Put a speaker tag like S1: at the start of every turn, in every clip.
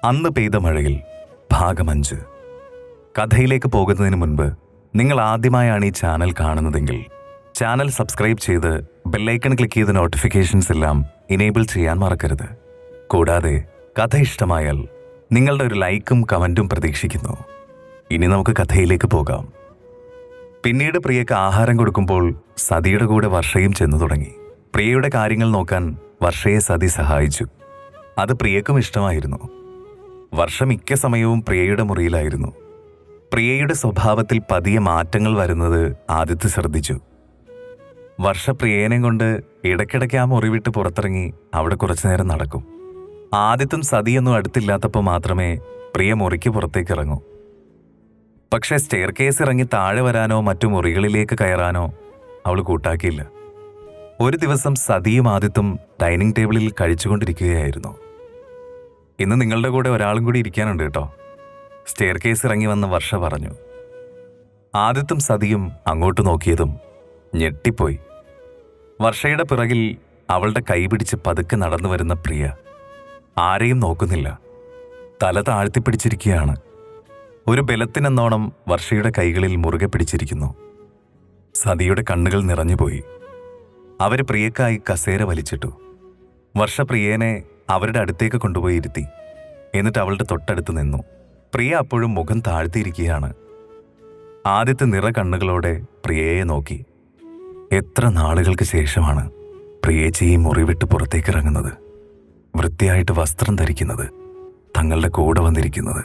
S1: അന്ന് പെയ്ത മഴയിൽ ഭാഗം 5. കഥയിലേക്ക് പോകുന്നതിന് മുൻപ് നിങ്ങൾ ആദ്യമായാണ് ഈ ചാനൽ കാണുന്നതെങ്കിൽ ചാനൽ സബ്സ്ക്രൈബ് ചെയ്ത് ബെല്ലൈക്കൺ ക്ലിക്ക് ചെയ്ത് നോട്ടിഫിക്കേഷൻസ് എല്ലാം ഇനേബിൾ ചെയ്യാൻ മറക്കരുത്. കൂടാതെ കഥ ഇഷ്ടമായാൽ നിങ്ങളുടെ ഒരു ലൈക്കും കമൻറ്റും പ്രതീക്ഷിക്കുന്നു. ഇനി നമുക്ക് കഥയിലേക്ക് പോകാം. പിന്നീട് പ്രിയക്ക് ആഹാരം കൊടുക്കുമ്പോൾ സതിയുടെ കൂടെ വർഷയും ചെന്നു തുടങ്ങി. പ്രിയയുടെ കാര്യങ്ങൾ നോക്കാൻ വർഷയെ സതി സഹായിച്ചു. അത് പ്രിയക്കും ഇഷ്ടമായിരുന്നു. വർഷ മിക്ക സമയവും പ്രിയയുടെ മുറിയിലായിരുന്നു. പ്രിയയുടെ സ്വഭാവത്തിൽ പതിയെ മാറ്റങ്ങൾ വരുന്നത് ആദിത്യ ശ്രദ്ധിച്ചു. വർഷ പ്രിയേനെ കൊണ്ട് ഇടയ്ക്കിടയ്ക്ക് ആ മുറി വിട്ട് പുറത്തിറങ്ങി അവിടെ കുറച്ചു നേരം നടക്കും. ആദിത്യം സതിയൊന്നും അടുത്തില്ലാത്തപ്പോൾ മാത്രമേ പ്രിയ മുറിക്ക് പുറത്തേക്ക് ഇറങ്ങൂ. പക്ഷേ സ്റ്റെയർ കേസ് ഇറങ്ങി താഴെ വരാനോ മറ്റു മുറികളിലേക്ക് കയറാനോ അവൾ കൂട്ടാക്കിയില്ല. ഒരു ദിവസം സതിയും ആദിത്യം ഡൈനിങ് ടേബിളിൽ കഴിച്ചുകൊണ്ടിരിക്കുകയായിരുന്നു. ഇന്ന് നിങ്ങളുടെ കൂടെ ഒരാളും കൂടി ഇരിക്കാനുണ്ട് കേട്ടോ, സ്റ്റെയർ കേസ് ഇറങ്ങി വന്ന വർഷ പറഞ്ഞു. ആദിത്യം സതിയും അങ്ങോട്ട് നോക്കിയതും ഞെട്ടിപ്പോയി. വർഷയുടെ പിറകിൽ അവളുടെ കൈ പിടിച്ച് പതുക്കെ നടന്നു വരുന്ന പ്രിയ ആരെയും നോക്കുന്നില്ല, തല താഴ്ത്തിപ്പിടിച്ചിരിക്കുകയാണ്. ഒരു ബലത്തിനെന്നോണം വർഷയുടെ കൈകളിൽ മുറുകെ പിടിച്ചിരിക്കുന്നു. സതിയുടെ കണ്ണുകൾ നിറഞ്ഞുപോയി. അവർ പ്രിയക്കായി കസേര വലിച്ചിട്ടു. വർഷ പ്രിയേനെ അവരുടെ അടുത്തേക്ക് കൊണ്ടുപോയി ഇരുത്തി. എന്നിട്ട് അവളുടെ തൊട്ടടുത്ത് നിന്നു. പ്രിയ അപ്പോഴും മുഖം താഴ്ത്തിയിരിക്കുകയാണ്. ആദ്യത്തെ നിറ കണ്ണുകളോടെ പ്രിയയെ നോക്കി. എത്ര നാളുകൾക്ക് ശേഷമാണ് പ്രിയേച്ചി ഈ മുറി വിട്ട് പുറത്തേക്ക് ഇറങ്ങുന്നത്, വൃത്തിയായിട്ട് വസ്ത്രം ധരിക്കുന്നത്, തങ്ങളുടെ കൂടെ വന്നിരിക്കുന്നത്.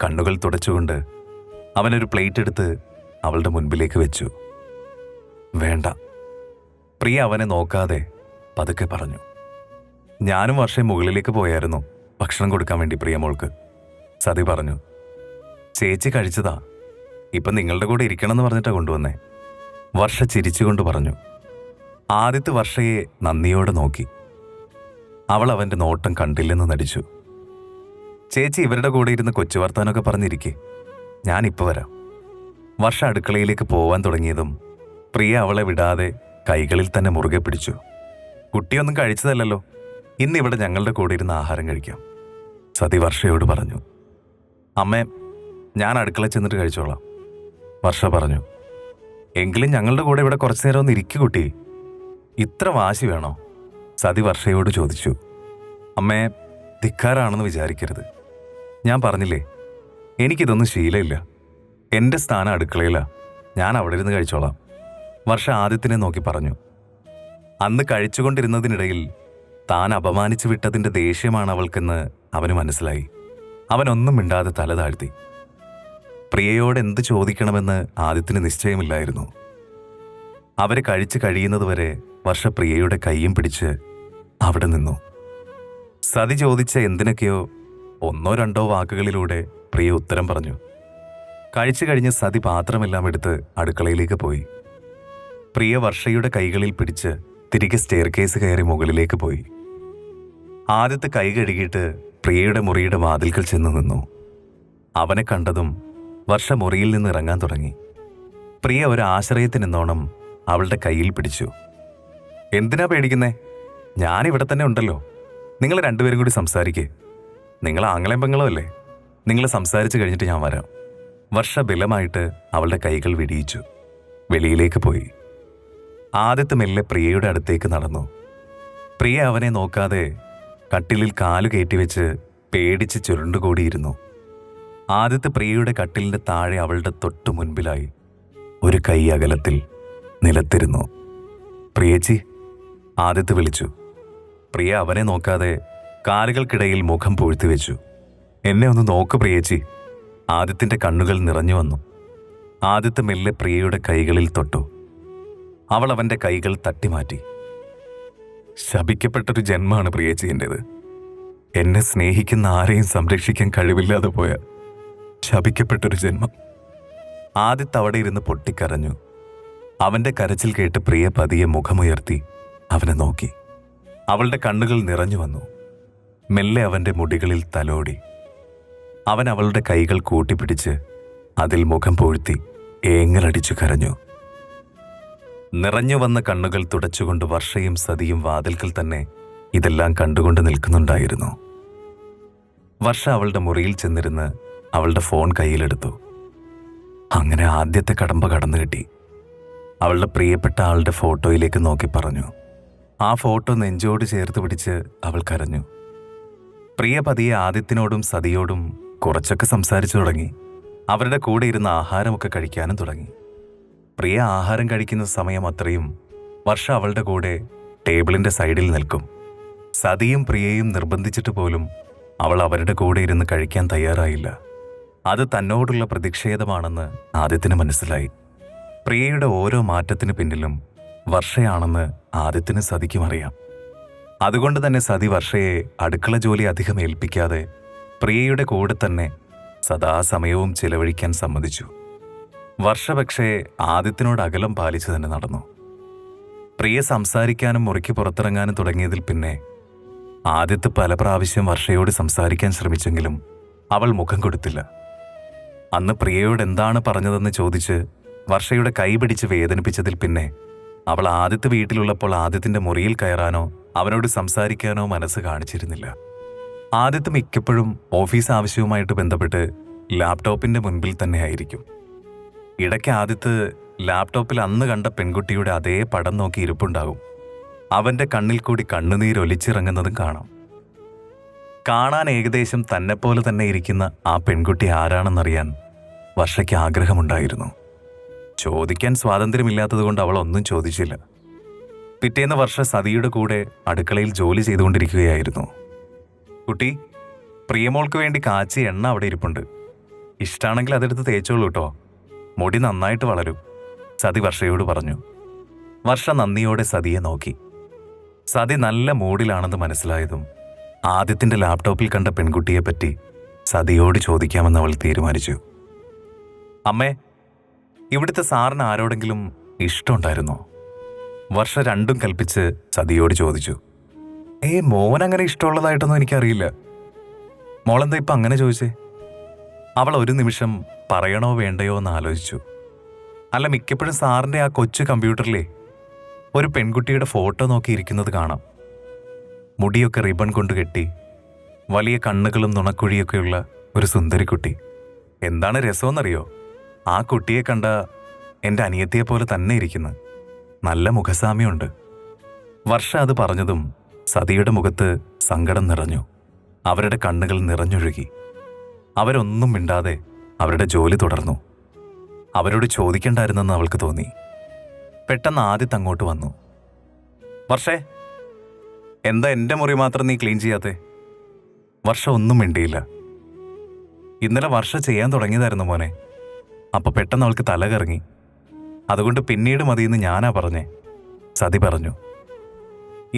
S1: കണ്ണുകൾ തുടച്ചുകൊണ്ട് അവനൊരു പ്ലേറ്റ് എടുത്ത് അവളുടെ മുൻപിലേക്ക് വെച്ചു. വേണ്ട, പ്രിയ അവനെ നോക്കാതെ പതുക്കെ പറഞ്ഞു. ഞാനും വർഷം മുകളിലേക്ക് പോയായിരുന്നു ഭക്ഷണം കൊടുക്കാൻ വേണ്ടി പ്രിയമോൾക്ക്. സതി പറഞ്ഞു. ചേച്ചി കഴിച്ചതാ, ഇപ്പം നിങ്ങളുടെ കൂടെ ഇരിക്കണമെന്ന് പറഞ്ഞിട്ടാണ് കൊണ്ടുവന്നേ. വർഷ ചിരിച്ചുകൊണ്ട് പറഞ്ഞു. ആദിത്യ വർഷയെ നന്ദിയോടെ നോക്കി. അവൾ അവൻ്റെ നോട്ടം കണ്ടില്ലെന്ന് നടിച്ചു. ചേച്ചി ഇവരുടെ കൂടെ ഇരുന്ന് കൊച്ചു വർത്താനൊക്കെ പറഞ്ഞിരിക്കെ, ഞാനിപ്പോൾ വരാം. വർഷ അടുക്കളയിലേക്ക് പോവാൻ തുടങ്ങിയതും പ്രിയ അവളെ വിടാതെ കൈകളിൽ തന്നെ മുറുകെ പിടിച്ചു. കുട്ടിയൊന്നും കഴിച്ചതല്ലല്ലോ, ഇന്നിവിടെ ഞങ്ങളുടെ കൂടെ ഇരുന്ന് ആഹാരം കഴിക്കാം, സതി വർഷയോട് പറഞ്ഞു. അമ്മേ, ഞാൻ അടുക്കള ചെന്നിട്ട് കഴിച്ചോളാം, വർഷ പറഞ്ഞു. എങ്കിലും ഞങ്ങളുടെ കൂടെ ഇവിടെ കുറച്ചു നേരം ഒന്ന് ഇരിക്കു കുട്ടി, ഇത്ര വാശി വേണോ, സതി വർഷയോട് ചോദിച്ചു. അമ്മേ, ധിക്കാരാണെന്ന് വിചാരിക്കരുത്. ഞാൻ പറഞ്ഞില്ലേ, എനിക്കിതൊന്നും ശീലമില്ല. എൻ്റെ സ്ഥാനം അടുക്കളയിലാ, ഞാൻ അവിടെ ഇരുന്ന് കഴിച്ചോളാം, വർഷ ആദിത്യനെ നോക്കി പറഞ്ഞു. അന്ന് കഴിച്ചുകൊണ്ടിരുന്നതിനിടയിൽ താൻ അപമാനിച്ചു വിട്ടതിൻ്റെ ദേഷ്യമാണ് അവൾക്കെന്ന് അവന് മനസ്സിലായി. അവനൊന്നും മിണ്ടാതെ തല താഴ്ത്തി. പ്രിയയോട് എന്ത് ചോദിക്കണമെന്ന് ആദിത്യന് നിശ്ചയമില്ലായിരുന്നു. അവരെ കഴിച്ച് കഴിയുന്നതുവരെ വർഷ പ്രിയയുടെ കൈയും പിടിച്ച് അവിടെ നിന്നു. സതി ചോദിച്ച എന്തിനൊക്കെയോ 1-2 വാക്കുകളിലൂടെ പ്രിയ ഉത്തരം പറഞ്ഞു. കഴിച്ചു കഴിഞ്ഞ് സതി പാത്രമെല്ലാം എടുത്ത് അടുക്കളയിലേക്ക് പോയി. പ്രിയ വർഷയുടെ കൈകളിൽ പിടിച്ച് തിരികെ സ്റ്റെയർ കേസ് കയറി മുകളിലേക്ക് പോയി. ആദ്യത്തെ കൈ കഴുകിയിട്ട് പ്രിയയുടെ മുറിയുടെ വാതിൽക്കൽ ചെന്ന് നിന്നു. അവനെ കണ്ടതും വർഷ മുറിയിൽ നിന്ന് ഇറങ്ങാൻ തുടങ്ങി. പ്രിയ ഒരു ആശ്രയത്തിനെന്നോണം അവളുടെ കയ്യിൽ പിടിച്ചു. എന്തിനാ പേടിക്കുന്നേ, ഞാനിവിടെ തന്നെ ഉണ്ടല്ലോ, നിങ്ങൾ രണ്ടുപേരും കൂടി സംസാരിക്കേ. നിങ്ങൾ ആങ്ങളെയും പെങ്ങളോ അല്ലേ, നിങ്ങൾ സംസാരിച്ച് കഴിഞ്ഞിട്ട് ഞാൻ വരാം. വർഷ ബലമായിട്ട് അവളുടെ കൈകൾ വിടിയിച്ചു. വെളിയിലേക്ക് പോയി. ആദ്യത്തെ മെല്ലെ പ്രിയയുടെ അടുത്തേക്ക് നടന്നു. പ്രിയ അവനെ നോക്കാതെ കട്ടിലിൽ കാലു കയറ്റിവെച്ച് പേടിച്ച് ചുരുണ്ടുകൂടിയിരുന്നു. ആദ്യത്തെ പ്രിയയുടെ കട്ടിലിൻ്റെ താഴെ അവളുടെ തൊട്ടു മുൻപിലായി ഒരു കൈ അകലത്തിൽ നിലത്തിരുന്നു. പ്രിയേച്ചി, ആദ്യത്തെ വിളിച്ചു. പ്രിയ അവനെ നോക്കാതെ കാലുകൾക്കിടയിൽ മുഖം പൂഴ്ത്തി വെച്ചു. എന്നെ ഒന്ന് നോക്ക് പ്രിയേച്ചി. ആദിത്യൻ്റെ കണ്ണുകൾ നിറഞ്ഞു വന്നു. ആദിത്യ മെല്ലെ പ്രിയയുടെ കൈകളിൽ തൊട്ടു. അവൾ അവൻ്റെ കൈകൾ തട്ടിമാറ്റി. ശപിക്കപ്പെട്ടൊരു ജന്മമാണ് പ്രിയേച്ചി എൻ്റേത്. എന്നെ സ്നേഹിക്കുന്ന ആരെയും സംരക്ഷിക്കാൻ കഴിവില്ലാതെ പോയ ശപിക്കപ്പെട്ടൊരു ജന്മം. ആദിത്യ അവിടെ ഇരുന്ന് പൊട്ടിക്കരഞ്ഞു. അവൻ്റെ കരച്ചിൽ കേട്ട് പ്രിയ പതിയെ മുഖമുയർത്തി അവനെ നോക്കി. അവളുടെ കണ്ണുകൾ നിറഞ്ഞു വന്നു. മെല്ലെ അവൻ്റെ മുടികളിൽ തലോടി. അവൻ അവളുടെ കൈകൾ കൂട്ടിപ്പിടിച്ച് അതിൽ മുഖം പൂഴ്ത്തി ഏങ്ങലടിച്ചു കരഞ്ഞു. നിറഞ്ഞു വന്ന കണ്ണുകൾ തുടച്ചുകൊണ്ട് വർഷയും സതിയും വാതിൽക്കൽ തന്നെ ഇതെല്ലാം കണ്ടുകൊണ്ട് നിൽക്കുന്നുണ്ടായിരുന്നു. വർഷ അവളുടെ മുറിയിൽ ചെന്നിരുന്ന് അവളുടെ ഫോൺ കയ്യിലെടുത്തു. അങ്ങനെ ആദ്യത്തെ കടമ്പ കടന്നു കിട്ടി. അവളുടെ പ്രിയപ്പെട്ട ആളുടെ ഫോട്ടോയിലേക്ക് നോക്കി പറഞ്ഞു. ആ ഫോട്ടോ നെഞ്ചോട് ചേർത്ത് പിടിച്ച് അവൾ കരഞ്ഞു. പ്രിയ പതിയെ ആദിത്യനോടും സതിയോടും കുറച്ചൊക്കെ സംസാരിച്ചു തുടങ്ങി. അവരുടെ കൂടെ ഇരുന്ന് ആഹാരമൊക്കെ കഴിക്കാനും തുടങ്ങി. പ്രിയ ആഹാരം കഴിക്കുന്ന സമയം അത്രയും വർഷ അവളുടെ കൂടെ ടേബിളിന്റെ സൈഡിൽ നിൽക്കും. സതിയും പ്രിയയും നിർബന്ധിച്ചിട്ട് പോലും അവൾ അവരുടെ കൂടെ ഇരുന്ന് കഴിക്കാൻ തയ്യാറായില്ല. അത് തന്നോടുള്ള പ്രതിഷേധമാണെന്ന് ആദിത്യന് മനസ്സിലായി. പ്രിയയുടെ ഓരോ മാറ്റത്തിന് പിന്നിലും വർഷയാണെന്ന് ആദിത്യന് സതിക്കും അറിയാം. അതുകൊണ്ട് തന്നെ സതി വർഷയെ അടുക്കള ജോലി അധികം ഏൽപ്പിക്കാതെ പ്രിയയുടെ കൂടെ തന്നെ സദാസമയവും ചിലവഴിക്കാൻ സമ്മതിച്ചു. വർഷ പക്ഷേ ആദിത്യനോട് അകലം പാലിച്ചു തന്നെ നടന്നു. പ്രിയ സംസാരിക്കാനും മുറിക്ക് പുറത്തിറങ്ങാനും തുടങ്ങിയതിൽ പിന്നെ ആദിത്യ പല പ്രാവശ്യം വർഷയോട് സംസാരിക്കാൻ ശ്രമിച്ചെങ്കിലും അവൾ മുഖം കൊടുത്തില്ല. അന്ന് പ്രിയയോട് എന്താണ് പറഞ്ഞതെന്ന് ചോദിച്ച് വർഷയുടെ കൈ പിടിച്ച് വേദനിപ്പിച്ചതിൽ പിന്നെ അവൾ ആദിത്യ വീട്ടിലുള്ളപ്പോൾ ആദിത്യന്റെ മുറിയിൽ കയറാനോ അവനോട് സംസാരിക്കാനോ മനസ്സ് കാണിച്ചിരുന്നില്ല. ആദിത്യ മിക്കപ്പോഴും ഓഫീസ് ആവശ്യവുമായിട്ട് ബന്ധപ്പെട്ട് ലാപ്ടോപ്പിന്റെ മുൻപിൽ തന്നെ ആയിരിക്കും. ഇടയ്ക്ക് ആദിത്യ ലാപ്ടോപ്പിൽ അന്ന് കണ്ട പെൺകുട്ടിയുടെ അതേ പടം നോക്കി ഇരിപ്പുണ്ടാകും. അവന്റെ കണ്ണിൽ കൂടി കണ്ണുനീരൊലിച്ചിറങ്ങുന്നതും കാണാം. കാണാൻ ഏകദേശം തന്നെപ്പോലെ തന്നെ ഇരിക്കുന്ന ആ പെൺകുട്ടി ആരാണെന്നറിയാൻ വർഷയ്ക്ക് ആഗ്രഹമുണ്ടായിരുന്നു. ചോദിക്കാൻ സ്വാതന്ത്ര്യമില്ലാത്തതുകൊണ്ട് അവൾ ഒന്നും ചോദിച്ചില്ല. പിറ്റേന്ന് വർഷ സതിയുടെ കൂടെ അടുക്കളയിൽ ജോലി ചെയ്തുകൊണ്ടിരിക്കുകയായിരുന്നു. കുട്ടി, പ്രിയമോൾക്ക് വേണ്ടി കാച്ചിയ എണ്ണ അവിടെ ഇരിപ്പുണ്ട്. ഇഷ്ടാണെങ്കിൽ അതെടുത്ത് തേച്ചോളൂ കേട്ടോ, മുടി നന്നായിട്ട് വളരും, സതി വർഷയോട് പറഞ്ഞു. വർഷ നന്ദിയോടെ സതിയെ നോക്കി. സതി നല്ല മൂഡിലാണെന്ന് മനസ്സിലായതും ആദിത്യന്റെ ലാപ്ടോപ്പിൽ കണ്ട പെൺകുട്ടിയെപ്പറ്റി സതിയോട് ചോദിക്കാമെന്ന് അവൾ തീരുമാനിച്ചു. അമ്മേ, ഇവിടുത്തെ സാറിന് ആരോടെങ്കിലും ഇഷ്ടമുണ്ടായിരുന്നോ? വർഷ രണ്ടും കൽപ്പിച്ച് സതിയോട് ചോദിച്ചു. മോനങ്ങനെ ഇഷ്ടമുള്ളതായിട്ടൊന്നും എനിക്കറിയില്ല. മോളെന്താ ഇപ്പം അങ്ങനെ ചോദിച്ചേ? അവൾ ഒരു നിമിഷം പറയണോ വേണ്ടയോ എന്ന് ആലോചിച്ചു. അല്ല, മിക്കപ്പോഴും സാറിൻ്റെ ആ കൊച്ചു കമ്പ്യൂട്ടറിലേ ഒരു പെൺകുട്ടിയുടെ ഫോട്ടോ നോക്കിയിരിക്കുന്നത് കാണാം. മുടിയൊക്കെ റിബൺ കൊണ്ട് കെട്ടി, വലിയ കണ്ണുകളും നുണക്കുഴിയൊക്കെയുള്ള ഒരു സുന്ദരിക്കുട്ടി. എന്താണ് രസമെന്നറിയോ? ആ കുട്ടിയെ കണ്ട എൻ്റെ അനിയത്തിയെ പോലെ തന്നെ ഇരിക്കുന്നു. നല്ല മുഖസാമ്യമുണ്ട്. വർഷ അത് പറഞ്ഞതും സതിയുടെ മുഖത്ത് സങ്കടം നിറഞ്ഞു. അവരുടെ കണ്ണുകൾ നിറഞ്ഞൊഴുകി. അവരൊന്നും മിണ്ടാതെ അവരുടെ ജോലി തുടർന്നു. അവരോട് ചോദിക്കണ്ടായിരുന്നെന്ന് അവൾക്ക് തോന്നി. പെട്ടെന്ന് ആദിത്യ അങ്ങോട്ട് വന്നു. വർഷേ, എന്താ എൻ്റെ മുറി മാത്രം നീ ക്ലീൻ ചെയ്യാത്തെ? വർഷ ഒന്നും മിണ്ടിയില്ല. ഇന്നലെ വർഷ ചെയ്യാൻ തുടങ്ങിയതായിരുന്നു മോനെ. അപ്പോൾ പെട്ടെന്ന് അവൾക്ക് തല കറങ്ങി. അതുകൊണ്ട് പിന്നീട് മതിയെന്ന് ഞാനാ പറഞ്ഞേ, സതി പറഞ്ഞു.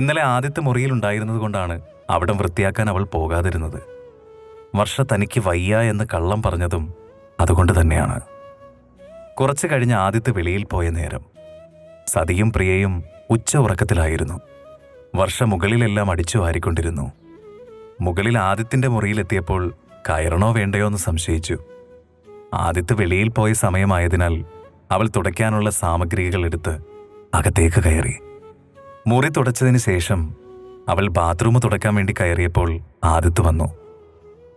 S1: ഇന്നലെ ആദ്യത്തെ മുറിയിലുണ്ടായിരുന്നത് കൊണ്ടാണ് അവിടം വൃത്തിയാക്കാൻ അവൾ പോകാതിരുന്നത്. വർഷ തനിക്ക് വയ്യ എന്ന് കള്ളം പറഞ്ഞതും അതുകൊണ്ട് തന്നെയാണ്. കുറച്ചു കഴിഞ്ഞ് ആദിത്യ വെളിയിൽ പോയ നേരം സതിയും പ്രിയയും ഉച്ച ഉറക്കത്തിലായിരുന്നു. വർഷ മുകളിലെല്ലാം അടിച്ചു വാരിക്കൊണ്ടിരുന്നു. മുകളിൽ ആദിത്യന്റെ മുറിയിലെത്തിയപ്പോൾ കയറണോ വേണ്ടയോ എന്ന് സംശയിച്ചു. ആദിത്യ വെളിയിൽ പോയ സമയമായതിനാൽ അവൾ തുടയ്ക്കാനുള്ള സാമഗ്രികൾ എടുത്ത് അകത്തേക്ക് കയറി. മുറി തുടച്ചതിന് ശേഷം അവൾ ബാത്റൂം തുടയ്ക്കാൻ വേണ്ടി കയറിയപ്പോൾ ആദിത്യ വന്നു.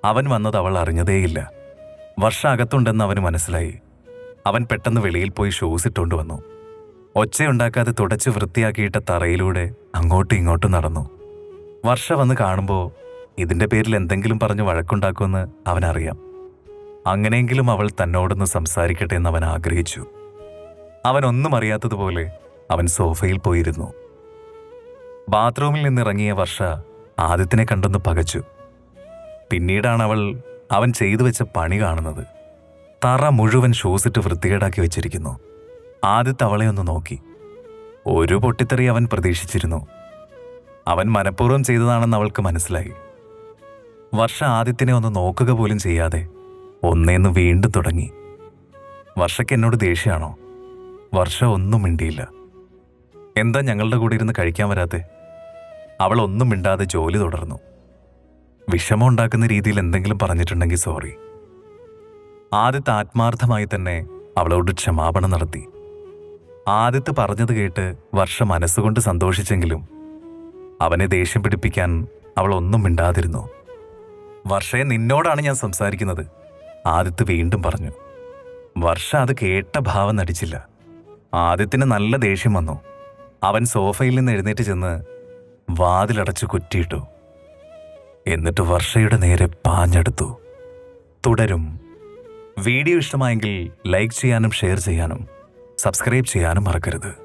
S1: അവൻ വന്നത് അവൾ അറിഞ്ഞതേയില്ല. വർഷ അകത്തുണ്ടെന്ന് അവന് മനസ്സിലായി. അവൻ പെട്ടെന്ന് വെളിയിൽ പോയി ഷൂസ് ഇട്ടുകൊണ്ട് വന്നു. ഒച്ചയുണ്ടാക്കാതെ തുടച്ച് വൃത്തിയാക്കിയിട്ട തറയിലൂടെ അങ്ങോട്ടും ഇങ്ങോട്ടും നടന്നു. വർഷ വന്ന് കാണുമ്പോൾ ഇതിന്റെ പേരിൽ എന്തെങ്കിലും പറഞ്ഞ് വഴക്കുണ്ടാക്കുമെന്ന് അവനറിയാം. അങ്ങനെയെങ്കിലും അവൾ തന്നോടൊന്ന് സംസാരിക്കട്ടെ എന്ന് അവൻ ആഗ്രഹിച്ചു. അവനൊന്നും അറിയാത്തതുപോലെ അവൻ സോഫയിൽ പോയിരുന്നു. ബാത്റൂമിൽ നിന്നിറങ്ങിയ വർഷ ആദിത്യനെ കണ്ടൊന്ന് പകച്ചു. പിന്നീടാണ് അവൻ ചെയ്തു വെച്ച പണി കാണുന്നത്. തറ മുഴുവൻ ഷൂസിട്ട് വൃത്തികേടാക്കി വെച്ചിരിക്കുന്നു. ആദിത്യ അവളെ ഒന്ന് നോക്കി. ഒരു പൊട്ടിത്തെറി അവൻ പ്രതീക്ഷിച്ചിരുന്നു. അവൻ മനഃപൂർവ്വം ചെയ്തതാണെന്ന് അവൾക്ക് മനസ്സിലായി. വർഷ ആദിത്യനെ ഒന്ന് നോക്കുക പോലും ചെയ്യാതെ ഒന്നേന്ന് വീണ്ടും തുടങ്ങി. വർഷയ്ക്ക് എന്നോട് ദേഷ്യമാണോ? വർഷ ഒന്നും മിണ്ടിയില്ല. എന്താ ഞങ്ങളുടെ കൂടെ ഇരുന്ന് കഴിക്കാൻ വരാത്തെ? അവൾ ഒന്നും മിണ്ടാതെ ജോലി തുടർന്നു. വിഷമം ഉണ്ടാക്കുന്ന രീതിയിൽ എന്തെങ്കിലും പറഞ്ഞിട്ടുണ്ടെങ്കിൽ സോറി. ആദിത്യ ആത്മാർത്ഥമായി തന്നെ അവളോട് ക്ഷമാപണം നടത്തി. ആദിത്യ പറഞ്ഞത് കേട്ട് വർഷ മനസ്സുകൊണ്ട് സന്തോഷിച്ചെങ്കിലും അവനെ ദേഷ്യം പിടിപ്പിക്കാൻ അവൾ ഒന്നും മിണ്ടാതിരുന്നു. വർഷയെ നിന്നോടാണ് ഞാൻ സംസാരിക്കുന്നത്. ആദിത്യ വീണ്ടും പറഞ്ഞു. വർഷ അത് കേട്ട ഭാവം നടിച്ചില്ല. ആദിത്യന് നല്ല ദേഷ്യം വന്നു. അവൻ സോഫയിൽ നിന്ന് എഴുന്നേറ്റ് ചെന്ന് വാതിലടച്ചു കുറ്റിയിട്ടു. എന്നിട്ട് വർഷയുടെ നേരെ പാഞ്ഞെടുത്തു. തുടരും. വീഡിയോ ഇഷ്ടമായെങ്കിൽ ലൈക്ക് ചെയ്യാനും ഷെയർ ചെയ്യാനും സബ്സ്ക്രൈബ് ചെയ്യാനും മറക്കരുത്.